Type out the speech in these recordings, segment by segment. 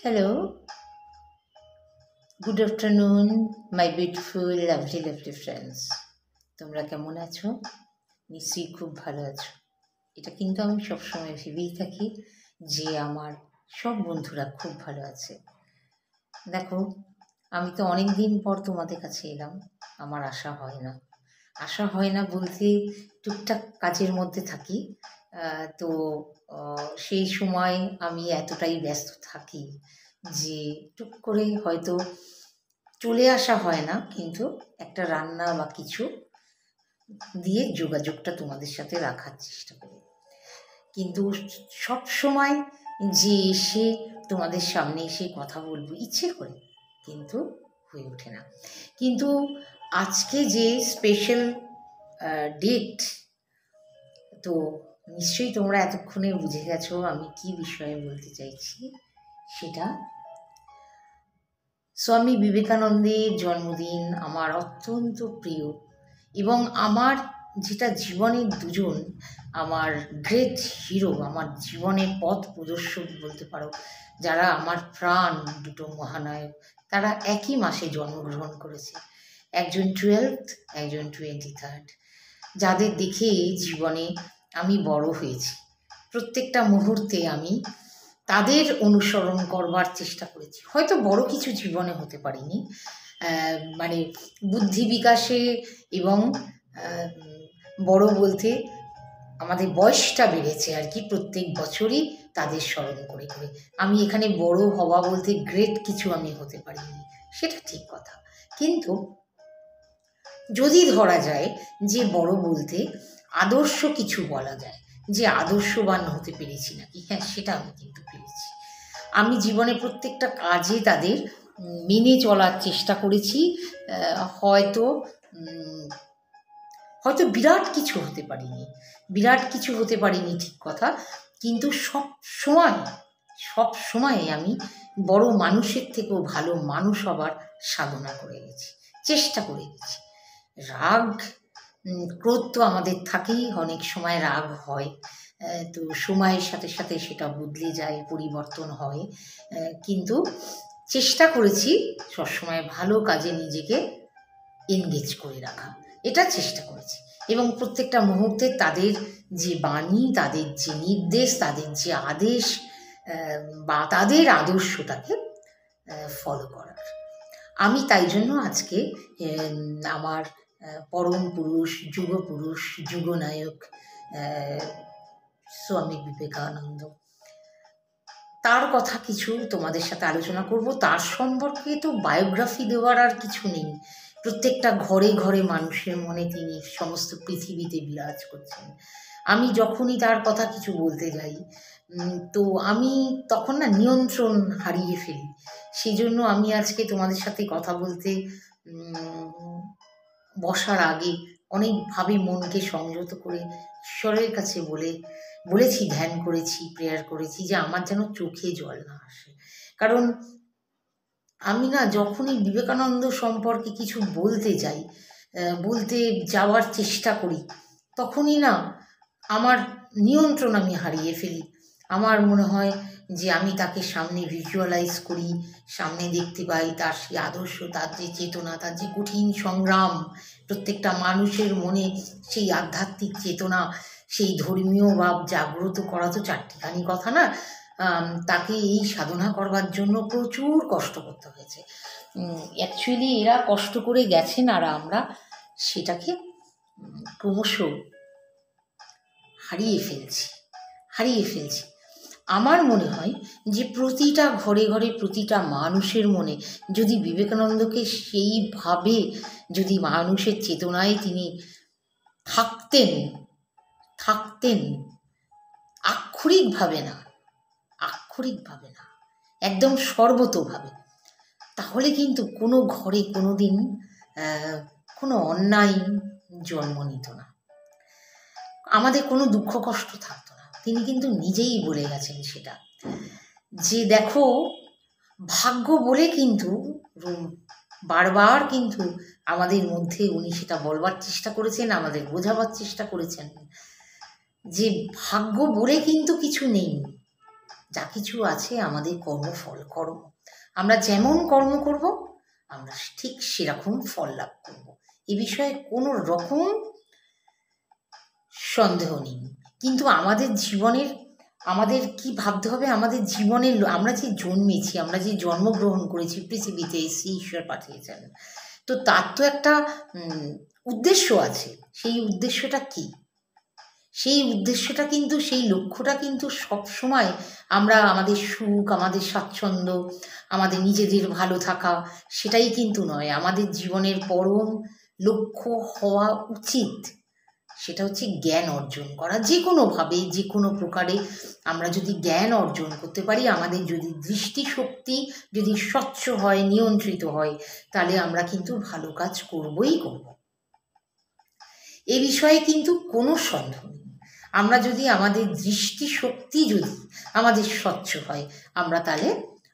Hello, good afternoon, my beautiful, lovely friends. তোমরা কেমন আছো? নিশ্চয়ই খুব ভালো আছো। এটা কিন্তু আমি সবসময় ভেবেই থাকি যে আমার সব বন্ধুরা খুব ভালো আছে। দেখো, আমি তো অনেক দিন পর তোমাদের কাছে এলাম। আমার আশা হয় না বলতে টুকটাক কাজের মধ্যে থাকি। তো সেই সময় আমি এতটাই ব্যস্ত থাকি যে টুক করে হয়তো চলে আসা হয় না, কিন্তু একটা রান্না বা কিছু দিয়ে যোগাযোগটা তোমাদের সাথে রাখার চেষ্টা করি। কিন্তু সব সময় যে এসে তোমাদের সামনে এসে কথা বলবো ইচ্ছে করে, কিন্তু হয়ে ওঠে না। কিন্তু আজকে যে স্পেশাল ডেট, তো নিশ্চয়ই তোমরা এতক্ষণে বুঝে গেছো আমি কি বিষয়ে বলতে চাইছি। সেটা স্বামী বিবেকানন্দের জন্মদিন আমার অত্যন্ত প্রিয়, এবং আমার যেটা জীবনের দুজন আমার গ্রেট হিরো, আমার জীবনের পথ প্রদর্শক বলতে পারো, যারা আমার প্রাণ, দুটো মহানায়ক, তারা একই মাসে জন্মগ্রহণ করেছে। একজন 12th, একজন 23rd, যাদের দেখে জীবনে আমি বড় হয়েছি। প্রত্যেকটা মুহূর্তে আমি তাদের অনুসরণ করবার চেষ্টা করেছি। হয়তো বড় কিছু জীবনে হতে পারিনি, মানে বুদ্ধি বিকাশে এবং বড় বলতে আমাদের বয়সটা বেড়েছে আর কি, প্রত্যেক বছরই তাদের স্মরণ করে করে। আমি এখানে বড় হওয়া বলতে গ্রেট কিছু আমি হতে পারিনি, সেটা ঠিক কথা। কিন্তু যদি ধরা যায় যে বড় বলতে আদর্শ কিছু বলা যায়, যে আদর্শবান হতে পেরেছি নাকি, হ্যাঁ, সেটা আমি কিন্তু পেরেছি। আমি জীবনে প্রত্যেকটা কাজে তাদের মেনে চলার চেষ্টা করেছি। হয়তো হয়তো বিরাট কিছু হতে পারিনি ঠিক কথা, কিন্তু সব সময় আমি বড় মানুষের থেকেও ভালো মানুষ হবার সাধনা করে গেছি, চেষ্টা করে গেছি। রাগ ক্রোধ তো আমাদের থাকেই, অনেক সময় রাগ হয়, তো সময়ের সাথে সাথে সেটা বদলে যায়, পরিবর্তন হয়, কিন্তু চেষ্টা করেছি সবসময় ভালো কাজে নিজেকে এনগেজ করে রাখা, এটা চেষ্টা করেছি। এবং প্রত্যেকটা মুহূর্তে তাদের যে বাণী, তাদের যে নির্দেশ, তাদের যে আদেশ বা তাদের আদর্শটাকে ফলো করার। আমি তাই জন্য আজকে আমার পরম পুরুষ, যুগনায়ক স্বামী বিবেকানন্দ, তার কথা কিছু তোমাদের সাথে আলোচনা করব। তার সম্পর্কে তো বায়োগ্রাফি দেওয়ার আর কিছু নেই। প্রত্যেকটা ঘরে ঘরে মানুষের মনে তিনি সমস্ত পৃথিবীতে বিরাজ করছেন। আমি যখনই তার কথা কিছু বলতে যাই, তো আমি তখন না নিয়ন্ত্রণ হারিয়ে ফেলি। সেই জন্য আমি আজকে তোমাদের সাথে কথা বলতে বসার আগে অনেকভাবে মনকে সংযত করে ঈশ্বরের কাছে বলেছি, ধ্যান করেছি, প্রেয়ার করেছি, যে আমার যেন চোখে জল না আসে। কারণ আমি না যখনই বিবেকানন্দ সম্পর্কে কিছু বলতে যাওয়ার চেষ্টা করি, তখনই না আমার নিয়ন্ত্রণ আমি হারিয়ে ফেলি। আমার মনে হয় যে আমি তাকে সামনে ভিজুয়ালাইজ করি, সামনে দেখতে পাই তার সেই আদর্শ, তার যে চেতনা, তার যে কঠিন সংগ্রাম, প্রত্যেকটা মানুষের মনে সেই আধ্যাত্মিক চেতনা, সেই ধর্মীয় ভাব জাগ্রত করা তো চারটিখানি কথা না। তাকে এই সাধনা করবার জন্য প্রচুর কষ্ট করতে হয়েছে। অ্যাকচুয়ালি এরা কষ্ট করে গেছেন, আর আমরা সেটাকে ক্রমশ হারিয়ে ফেলছি। আমার মনে হয় যে প্রতিটা ঘরে ঘরে, প্রতিটা মানুষের মনে যদি বিবেকানন্দকে সেইভাবে, যদি মানুষের চেতনায় তিনি থাকতেন আক্ষরিকভাবে না, একদম সর্বতোভাবে, তাহলে কিন্তু কোনো ঘরে কোনো দিন কোনো অন্যায় জন্ম নিত না, আমাদের কোনো দুঃখ কষ্ট থাকতো না। তিনি কিন্তু নিজেই বলে গেছেন সেটা, যে দেখো, ভাগ্য বলে কিন্তু বারবার কিন্তু আমাদের মধ্যে উনি সেটা বলবার চেষ্টা করেছেন, আমাদের বোঝাবার চেষ্টা করেছেন, যে ভাগ্য বলে কিন্তু কিছু নেই, যা কিছু আছে আমাদের কর্মফল, কর্ম। আমরা যেমন কর্ম করব আমরা ঠিক সেরকম ফল লাভ করব, এ বিষয়ে কোনো রকম সন্দেহ নেই। কিন্তু আমাদের জীবনের, আমাদের কি ভাবতে হবে, আমাদের জীবনের আমরা যে জন্মেছি, আমরা যে জন্মগ্রহণ করেছি পৃথিবীতে, এসে ঈশ্বর পাঠিয়েছেন, তো তার তো একটা উদ্দেশ্য আছে। সেই উদ্দেশ্যটা কি? সেই উদ্দেশ্যটা কিন্তু, সেই লক্ষ্যটা কিন্তু সব সময় আমরা আমাদের সুখ, আমাদের স্বাচ্ছন্দ্য, আমাদের নিজেদের ভালো থাকা, সেটাই কিন্তু নয়। আমাদের জীবনের পরম লক্ষ্য হওয়া উচিত সেটা হচ্ছে জ্ঞান অর্জন করা। যে কোনোভাবে, যে কোনো প্রকারে আমরা যদি জ্ঞান অর্জন করতে পারি, আমাদের যদি দৃষ্টিশক্তি যদি স্বচ্ছ হয়, নিয়ন্ত্রিত হয়, তাহলে আমরা কিন্তু ভালো কাজ করবই করব। এ বিষয়ে কিন্তু কোনো সন্দেহ নেই। আমরা যদি আমাদের দৃষ্টিশক্তি যদি আমাদের স্বচ্ছ হয়, তাহলে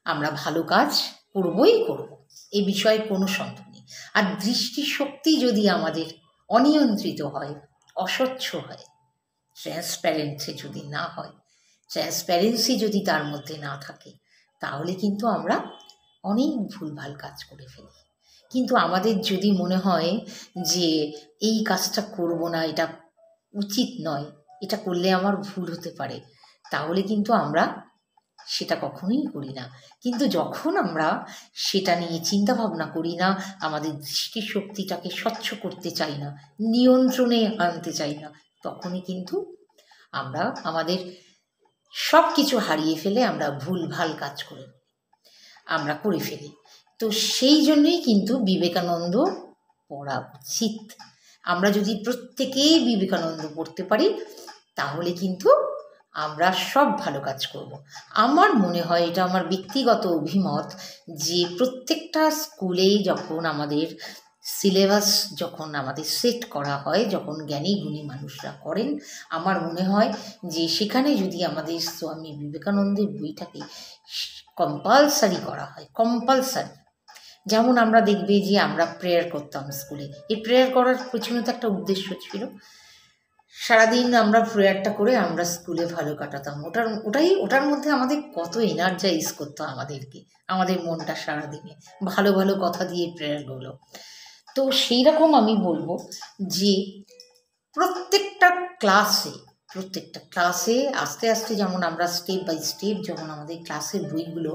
আমরা ভালো কাজ করবই করব, এ বিষয়ে কোনো সন্দেহ নেই। আর দৃষ্টিশক্তি যদি আমাদের অনিয়ন্ত্রিত হয়, অস্বচ্ছ হয়, ট্রান্সপ্যারেন্সি যদি না হয়, ট্রান্সপ্যারেন্সি যদি তার মধ্যে না থাকে, তাহলে কিন্তু আমরা অনেক ভুলভাল কাজ করে ফেলি। কিন্তু আমাদের যদি মনে হয় যে এই কাজটা করব না, এটা উচিত নয়, এটা করলে আমার ভুল হতে পারে, তাহলে কিন্তু আমরা সেটা কখনোই করি না। কিন্তু যখন আমরা সেটা নিয়ে চিন্তা ভাবনা করি না, আমাদের দৃষ্টিশক্তিটাকে স্বচ্ছ করতে চাই না, নিয়ন্ত্রণে আনতে চাই না, তখনই কিন্তু আমরা আমাদের সব কিছু হারিয়ে ফেলে আমরা ভুলভাল কাজ করে ফেলি। তো সেই জন্যই কিন্তু বিবেকানন্দ পড়া উচিত। আমরা যদি প্রত্যেকেই বিবেকানন্দ পড়তে পারি, তাহলে কিন্তু আমরা সব ভালো কাজ করব। আমার মনে হয়, এটা আমার ব্যক্তিগত অভিমত, যে প্রত্যেকটা স্কুলেই যখন আমাদের সিলেবাস যখন আমাদের সেট করা হয়, যখন জ্ঞানী গুণী মানুষরা করেন, আমার মনে হয় যে সেখানে যদি আমাদের স্বামী বিবেকানন্দের বইটাকে কম্পালসারি করা হয়, কম্পালসারি। যেমন আমরা দেখবে যে আমরা প্রেয়ার করতাম স্কুলে, এই প্রেয়ার করার পেছনে তো একটা উদ্দেশ্য ছিল। সারাদিন আমরা প্রেয়ারটা করে আমরা স্কুলে ভালো কাটাতাম। ওটার মধ্যে আমাদের কত এনার্জাইজ করতো আমাদেরকে, আমাদের মনটা সারাদিনে ভালো ভালো কথা দিয়ে প্রেয়ারগুলো। তো সেই রকম আমি বলবো যে প্রত্যেকটা ক্লাসে আস্তে আস্তে, যেমন আমরা স্টেপ বাই স্টেপ যেমন আমাদের ক্লাসের বইগুলো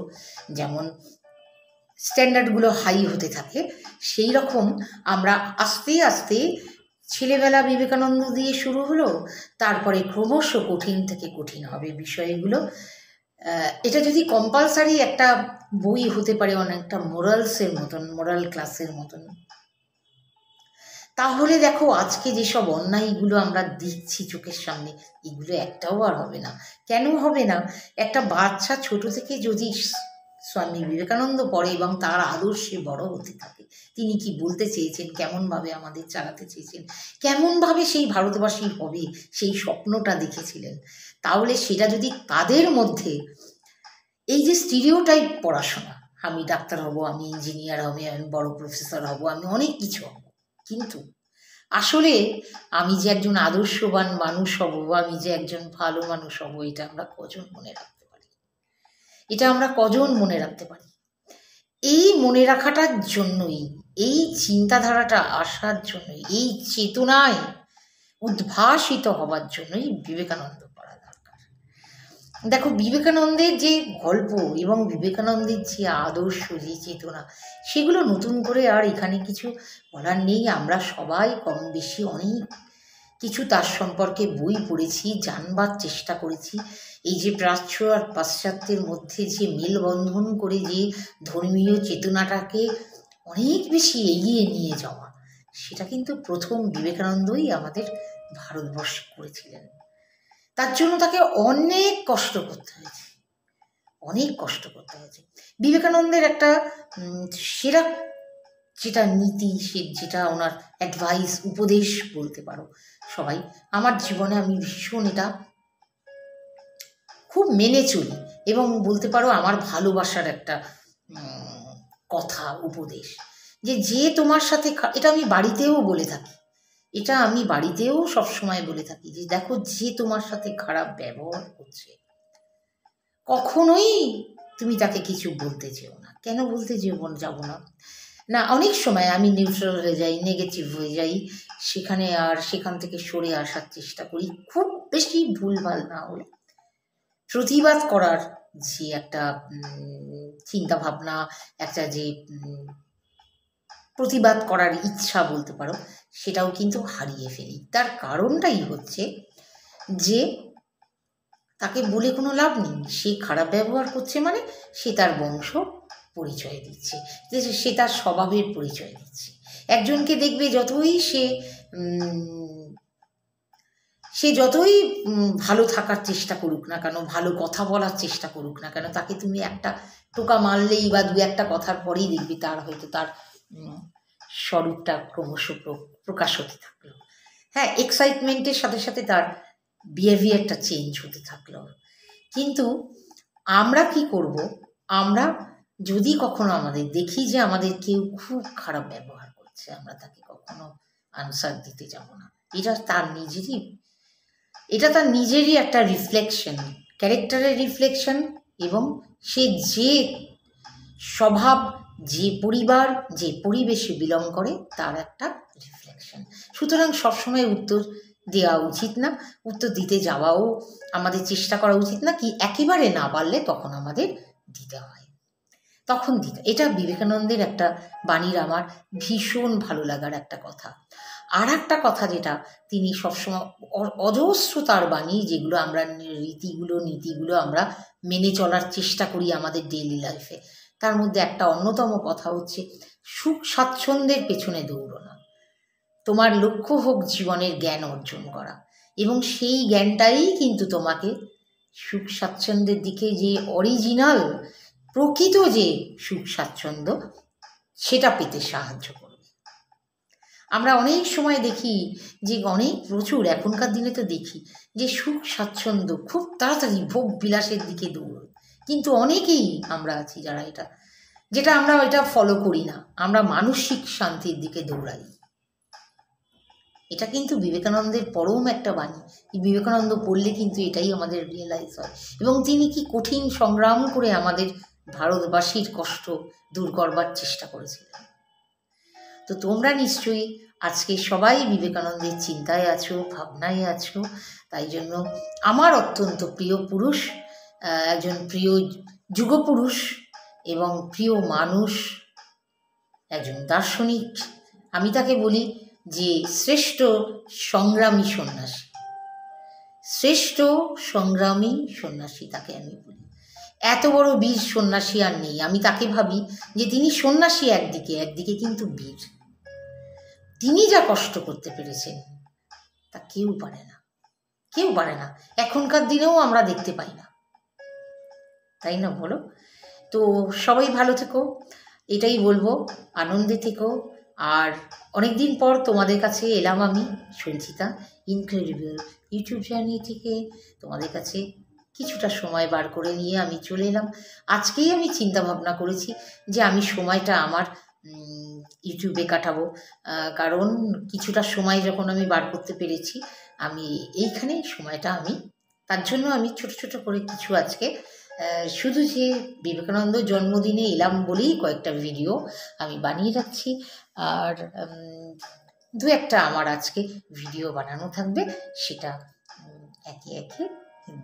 যেমন স্ট্যান্ডার্ডগুলো হাই হতে থাকে, সেই রকম আমরা আস্তে আস্তে ছেলেবেলা বিবেকানন্দ দিয়ে শুরু হলো, তারপরে ক্রমশ কঠিন থেকে কঠিন হবে বিষয়গুলো। এটা যদি কম্পালসারি একটা বই হতে পারে, অনেকটা মোরালসের মতন, মোরাল ক্লাসের মতন, তাহলে দেখো আজকে যেসব অন্যায়গুলো আমরা দেখছি চোখের সামনে, এগুলো একটাও আর হবে না। কেন হবে না? একটা বাচ্চা ছোট থেকে যদি স্বামী বিবেকানন্দ পড়ে এবং তার আদর্শে বড় হতে থাকে, তিনি কি বলতে চেয়েছেন, কেমনভাবে আমাদের চালাতে চেয়েছেন, কেমনভাবে সেই ভারতবাসী হবে, সেই স্বপ্নটা দেখেছিলেন, তাহলে সেটা যদি তাদের মধ্যে এই যে স্টিরিওটাইপ পড়াশোনা, আমি ডাক্তার হব, আমি ইঞ্জিনিয়ার হব, আমি বড় প্রফেসর হব, আমি অনেক কিছু হব, কিন্তু আসলে আমি যে একজন আদর্শবান মানুষ হব, আমি যে একজন ভালো মানুষ হব, এটা আমরা কজন মনে রাখতে পারি? এই মনে রাখাটার জন্যই, এই চিন্তাধারাটা আসার জন্যই, এই চেতনায় উদ্ভাসিত হবার জন্যই বিবেকানন্দ পড়া দরকার। দেখো, বিবেকানন্দের যে গল্প এবং বিবেকানন্দের যে আদর্শ, যে চেতনা, সেগুলো নতুন করে আর এখানে কিছু বলার নেই। আমরা সবাই কম বেশি অনেক কিছু তার সম্পর্কে বই পড়েছি, জানবার চেষ্টা করেছি। এই যে প্রাচ্য আর পাশ্চাত্যের মধ্যে যে মেলবন্ধন করে যে ধর্মীয় চেতনাটাকে অনেক বেশি এগিয়ে নিয়ে যাওয়া, সেটা কিন্তু প্রথম বিবেকানন্দই আমাদের ভারতবর্ষে করেছিলেন। তার জন্য তাকে অনেক কষ্ট করতে হয়েছে। বিবেকানন্দের একটা সেরা যেটা নীতি, যেটা ওনার অ্যাডভাইস, উপদেশ বলতে পারো সবাই, আমার জীবনে আমি ভীষণ এটা খুব মেনে চলি, এবং বলতে পারো আমার ভালোবাসার একটা কথা, উপদেশ, যে তোমার সাথে, এটা আমি বাড়িতেও বলে থাকি, এটা আমি বাড়িতেও সবসময় বলে থাকি, যে দেখো, যে তোমার সাথে খারাপ ব্যবহার করছে, কখনোই তুমি তাকে কিছু বলতে যেও না। কেন বলতে যাব না? না, অনেক সময় আমি নিউট্রাল হয়ে যাই, নেগেটিভ হয়ে যাই, সেখান থেকে সরে আসার চেষ্টা করি, খুব বেশি ভুলভাল না হলে। প্রতিবাদ করার যে একটা চিন্তা ভাবনা, একটা যে প্রতিবাদ করার ইচ্ছা বলতে পারো, সেটাও কিন্তু হারিয়ে ফেলি। তার কারণটাই হচ্ছে যে তাকে বলে কোনো লাভ নেই। সে খারাপ ব্যবহার করছে মানে সে তার বংশ পরিচয় দিচ্ছে, যে সে তার স্বভাবের পরিচয় দিচ্ছে। একজনকে দেখবে সে যতই ভালো থাকার চেষ্টা করুক না কেন, ভালো কথা বলার চেষ্টা করুক না কেন, তাকে তুমি একটা টোকা মারলেই বা দু একটা কথার পরেই দেখবি তার স্বরূপটা ক্রমশ প্রকাশ হতে থাকলো। হ্যাঁ, এক্সাইটমেন্টের সাথে সাথে তার বিহেভিয়ারটা চেঞ্জ হতে থাকলো। কিন্তু আমরা কি করব? আমরা যদি কখনো আমাদের দেখি যে আমাদের কেউ খুব খারাপ ব্যবহার করছে, আমরা তাকে কখনো আনসার দিতে যাব না। এটা তার নিজেরই একটা রিফ্লেকশন, ক্যারেক্টারের রিফ্লেকশন, এবং সে যে স্বভাব, যে পরিবার, যে পরিবেশে বিলং করে তার একটা রিফ্লেকশন। সুতরাং সবসময় উত্তর দেওয়া উচিত না, উত্তর দিতে যাওয়াও আমাদের চেষ্টা করা উচিত না। কি একেবারে না পারলে তখন আমাদের দিতে হয়, এটা বিবেকানন্দের একটা বাণীর আমার ভীষণ ভালো লাগার একটা কথা। আর একটা কথা যেটা তিনি সবসময়, অজস্র তার বাণী, যেগুলো আমরা নীতিগুলো আমরা মেনে চলার চেষ্টা করি আমাদের ডেইলি লাইফে, তার মধ্যে একটা অন্যতম কথা হচ্ছে সুখ স্বাচ্ছন্দ্যের পেছনে দৌড়ো না। তোমার লক্ষ্য হোক জীবনের জ্ঞান অর্জন করা, এবং সেই জ্ঞানটাই কিন্তু তোমাকে সুখ স্বাচ্ছন্দ্যের দিকে, যে অরিজিনাল প্রকৃত যে সুখ স্বাচ্ছন্দ্য, সেটা পেতে সাহায্য করবে। আমরা অনেক সময় দেখি যে প্রচুর এখনকার দিনে তো দেখি যে সুখ স্বাচ্ছন্দ্য খুব তাড়াতাড়ি ভোগ বিলাসের দিকে দৌড়, কিন্তু অনেকেই আমরা আছি যারা এটা ফলো করি না, আমরা মানসিক শান্তির দিকে দৌড়াই। এটা কিন্তু বিবেকানন্দের পরম একটা বাণী। বিবেকানন্দ পড়লে কিন্তু এটাই আমাদের রিয়েলাইজ হয়, এবং তিনি কি কঠিন সংগ্রাম করে আমাদের ভারতবাসীর কষ্ট দূর করবার চেষ্টা করেছিলেন। তো তোমরা নিশ্চয়ই আজকে সবাই বিবেকানন্দের চিন্তায় আছো, ভাবনায় আছো। তাই জন্য আমার অত্যন্ত প্রিয় পুরুষ, একজন প্রিয় যুগপুরুষ এবং প্রিয় মানুষ, একজন দার্শনিক, আমি তাকে বলি যে শ্রেষ্ঠ সংগ্রামী সন্ন্যাসী তাকে আমি বলি। এত বড় বীর সন্ন্যাসী আর নেই। আমি তাকে ভাবি যে তিনি সন্ন্যাসী একদিকে কিন্তু বীর। তিনি যা কষ্ট করতে পেরেছেন তা কেউ পারে না, এখনকার দিনেও আমরা দেখতে পাই না, তাই না বলো? তো সবাই ভালো থেকো, এটাই বলবো, আনন্দে থেকো। আর অনেকদিন পর তোমাদের কাছে এলাম আমি, সঞ্চিতা ইনক্রেডিবল ইউটিউব জার্নি থেকে তোমাদের কাছে কিছুটা সময় বার করে নিয়ে আমি চলে এলাম। আজকেই আমি চিন্তা ভাবনা করেছি যে আমি সময়টা আমার ইউটিউবে কাটাবো, কারণ কিছুটা সময় যখন আমি বার করতে পেরেছি, আমি এইখানে সময়টা তার জন্য আমি ছোট ছোট করে কিছু আজকে শুধু যে বিবেকানন্দ জন্মদিনে এলাম বলেই কয়েকটা ভিডিও আমি বানিয়ে রাখছি। আর দু একটা আমার আজকে ভিডিও বানানো থাকবে, সেটা একে একে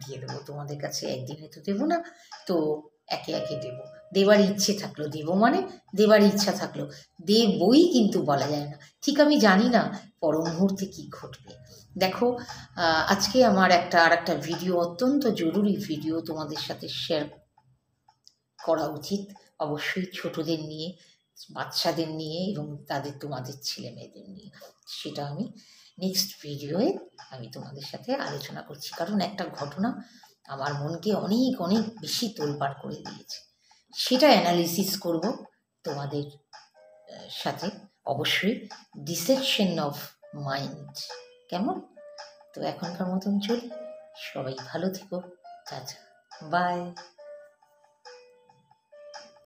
দিয়ে দেবো তোমাদের কাছে। একদিনে তো দেবো না, তো একে একে দেবো। দেবার ইচ্ছে থাকলো দেবো, দেবার ইচ্ছা থাকলো দেবই, কিন্তু বলা যায় না। ঠিক আমি জানি না পর মুহূর্তে কী ঘটবে। দেখো, আজকে আমার আর একটা ভিডিও, অত্যন্ত জরুরি ভিডিও তোমাদের সাথে শেয়ার করা উচিত, অবশ্যই ছোটদের নিয়ে, বাচ্চাদের নিয়ে, এবং তোমাদের ছেলে মেয়েদের নিয়ে। সেটা আমি নেক্সট ভিডিওয়ে আমি তোমাদের সাথে আলোচনা করছি, কারণ একটা ঘটনা আমার মনকে অনেক অনেক বেশি তোলপাড় করে দিয়েছে। সেটা অ্যানালিসিস করব তোমাদের সাথে, অবশ্যই ডিসেকশন অফ মাইন্ড। কেমন? তো এখনকার মতন চলি, সবাই ভালো থেকো, টাটা, বাই।